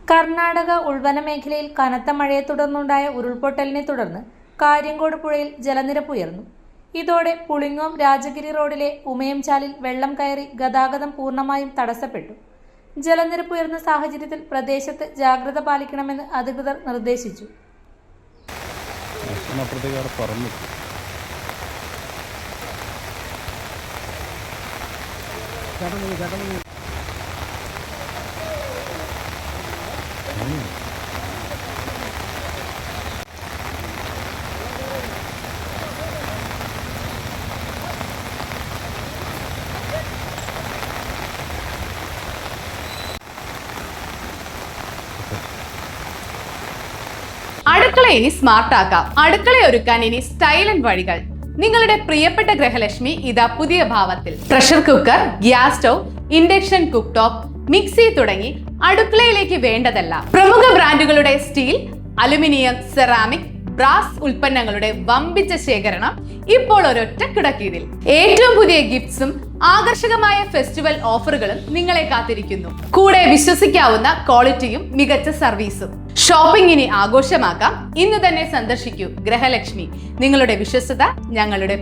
കർണാടക ഉൾവന മേഖലയിൽ കനത്ത മഴയെ തുടർന്നുണ്ടായ ഉരുൾപൊട്ടലിനെ തുടർന്ന് കാര്യങ്കോട് പുഴയിൽ ജലനിരപ്പ് ഉയർന്നു. ഇതോടെ പുളിങ്ങോം രാജഗിരി റോഡിലെ ഉമയംചാലിൽ വെള്ളം കയറി ഗതാഗതം പൂർണ്ണമായും തടസ്സപ്പെട്ടു. ജലനിരപ്പ് ഉയർന്ന സാഹചര്യത്തിൽ പ്രദേശത്ത് ജാഗ്രത പാലിക്കണമെന്ന് അധികൃതർ നിർദ്ദേശിച്ചു. അടുക്കള ഇനി സ്മാർട്ട് ആക്കാം. അടുക്കള ഒരുക്കാൻ ഇനി സ്റ്റൈലൻ വഴികൾ. നിങ്ങളുടെ പ്രിയപ്പെട്ട ഗൃഹലക്ഷ്മി ഇതാ പുതിയ ഭാവത്തിൽ. Pressure cooker, gas stove, induction cook top, mixie തുടങ്ങി അടുക്കളയിലേക്ക് വേണ്ടതെല്ലാം. പ്രമുഖ ബ്രാൻഡുകളുടെ സ്റ്റീൽ, അലുമിനിയം, സെറാമിക്, ബ്രാസ് ഉൽപ്പന്നങ്ങളുടെ വമ്പിച്ച ശേഖരണം ഇപ്പോൾ ഒരൊറ്റ കിടക്കീഴിൽ. ഏറ്റവും പുതിയ ഗിഫ്റ്റ്സും ആകർഷകമായ ഫെസ്റ്റിവൽ ഓഫറുകളും നിങ്ങളെ കാത്തിരിക്കുന്നു. കൂടെ വിശ്വസിക്കാവുന്ന ക്വാളിറ്റിയും മികച്ച സർവീസും. ഷോപ്പിംഗ് ഇനി ആഘോഷമാക്കാം. ഇന്ന് തന്നെ സന്ദർശിക്കൂ ഗൃഹലക്ഷ്മി. നിങ്ങളുടെ വിശ്വസ്തത ഞങ്ങളുടെ